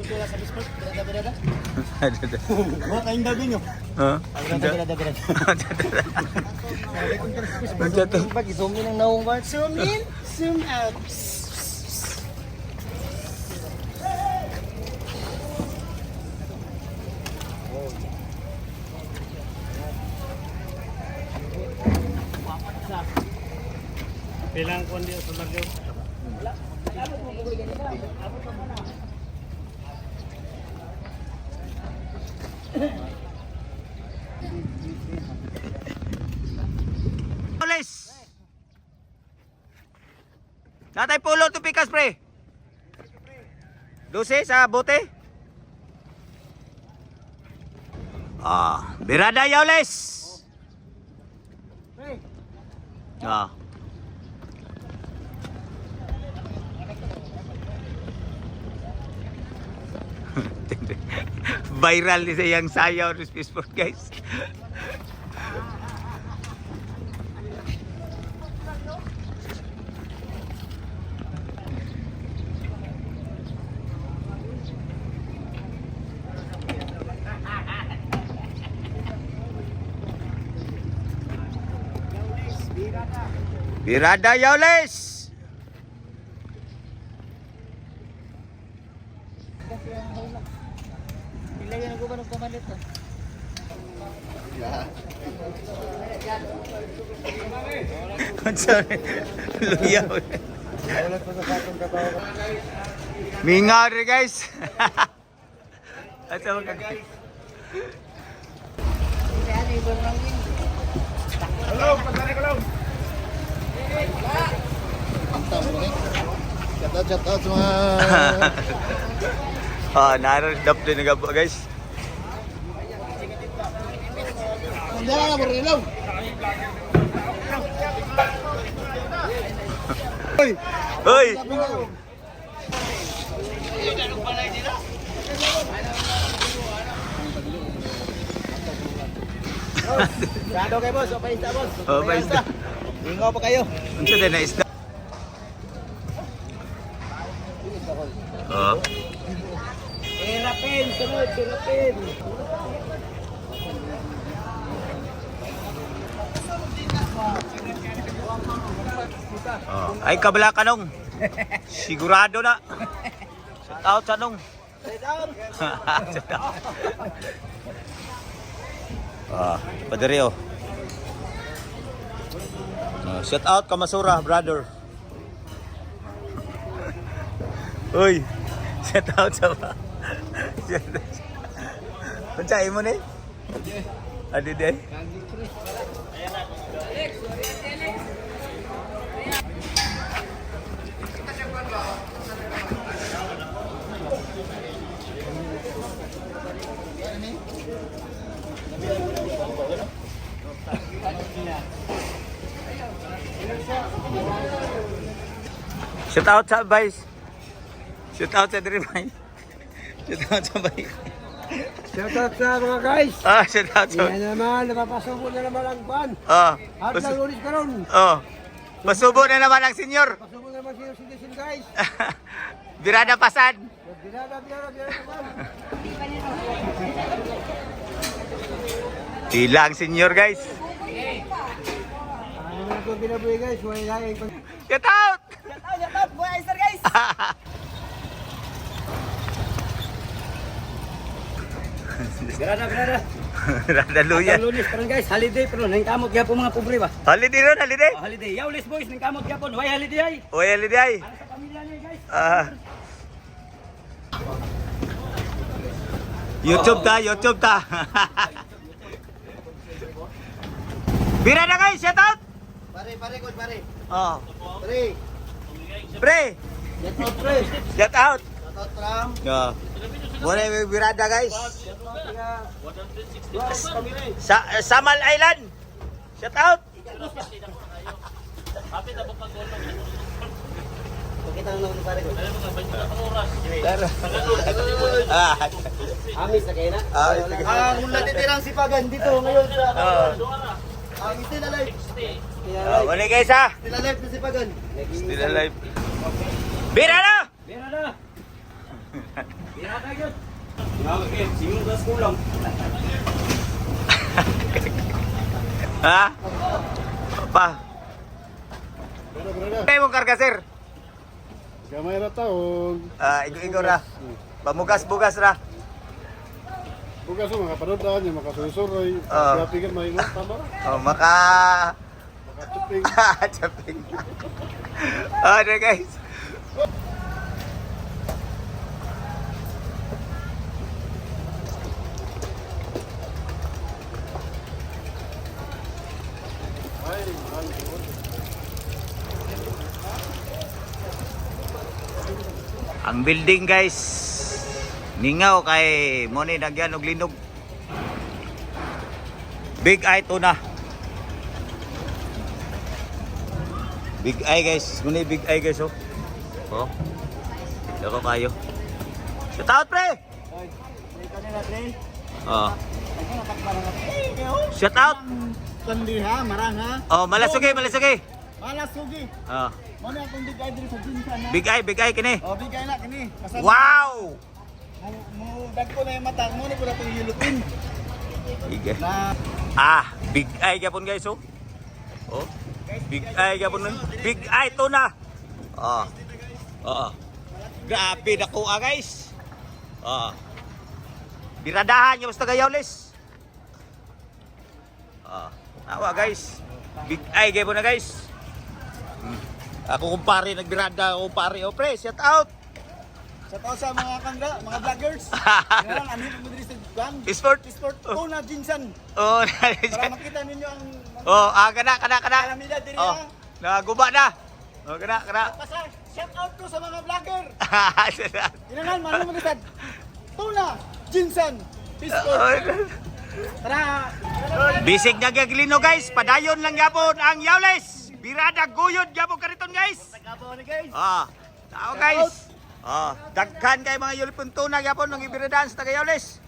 Pagkula sa Bismarck, birada. Mga kayong gabi nyo. Ha? Birada. Pag zoom in ang naong bar. Zoom in, zoom out. Pilang kondi sa lagyo. Polis! Natay pulo to pikas pre. 12 sa bote. Birada Yaules. Viral ni sayang sayaw ni Facebook guys. Birada Yaules. Ilagyan ako ba ng pamalit to? Sorry. Luyaw. Mingaw rin guys. Asa ka guys? Hello, pagkari ko lang. Shout out sa mga... Naroon dap din nga po guys. Hindi na marilaw. Hoy! Hoy! Gado kay boss, o paista boss. Oh, paista. Ingaw pa kayo. Unsa din na isda? Oh. Irapin, sunod, irapin. Ay kabala kanong. Sigurado na. Shout out sanong. Shout out. Padre oh. Shout out Kamasura, brother. Uy. Shout out sa ba. Pancay mo ni? Adi day. Shout out sa Vice. Shout out sa Dreamay. Shout out sa Vice. Shout out sa mga guys. Shout out sa... Yan naman, napapasubo na naman ang ban. At ng lunis ka ron. Pasubo na naman ang senyor. Pasubo na naman senior citizen guys. Birada Pasan. Birada naman. Tila ang senyor guys. Ano na ito binabuhi guys? Wala yung... Shout out! Shout out! Boy Aister guys! Birada. Birada luya. Lunis karon guys, holiday pero nang kamot gyapon mga pobre ba? Holiday ron, holiday. Holiday. Yaules boys nang kamot gyapon. Why holiday ay? Oy, holiday. Ano sa pamilya niya guys? YouTube ta. Birada guys, shout out. Pare, good pare. Pre. Shout out pre. Shout out. Shout out from. Muna yung birada guys. Samal Island. Shout out. Pakita na naman pare ko. Amis na kayo na? Ang natitirang sipagan dito ngayon sa... Ang still alive. Muna guys ha. Still alive na sipagan. Still alive. Birada! Birada! Ha? Pa. Brada. Kaya mong karga, sir. Gamay ra taon. Igo ra. Pamugas-bugas ra. Bukas mo makapanudan yung makasusuroy. Happy ka may mo tama ra. Oh, maka... Makatuping. Chaping. Ano guys? Ay, Ang building guys, ningaw kay mo ni nagyan og linog. Big eye tuna. Big eye guys, muna big eye guys oh. Oh. Dako kayo. Shout out pre. Oh. Shout out. Kandi ha, marang ha. Oh, malasugi, malasugi. Malasugi. Oh. Mo na akong bigay diri sa Jinsan ha. Big eye kini. Oh, bigay na kini. Kasama. Wow! Mo dagko na yung mata mo ni pala tong hilupin. Big eye. Na Big eye gapon guys oh. Oh. Big eye gapon. Big eye tuna. Oh. Oh. Grabe dako guys. Oh. Biradahan yung basta gayawles. Oh. Awa guys. Big eye gapon na guys. Ako kumpare nagbirada ako kumpare. Oh pre, shout out. sa tao sa mga kangga, mga vloggers. Ngayon, ano yung madali sa gang? Sport. Sport po na Jinsan. Oh, Para makita ninyo ang oh, kana. kalamida diri Oh, ha. naguba na. Oh, kana. Pasa, shout out ko sa mga vlogger. Inanan, mano mo lisad. Tuna, Jinsan, Sport. Tara. Bisig na gaglino guys, padayon lang yapon ang Yawles. Birada guyod yapon kariton guys. Tagabaw ni guys. Ah, tao guys. Ah, daghan kay mga yulipon tuna yapon ng ibiradaan sa taga Yawles.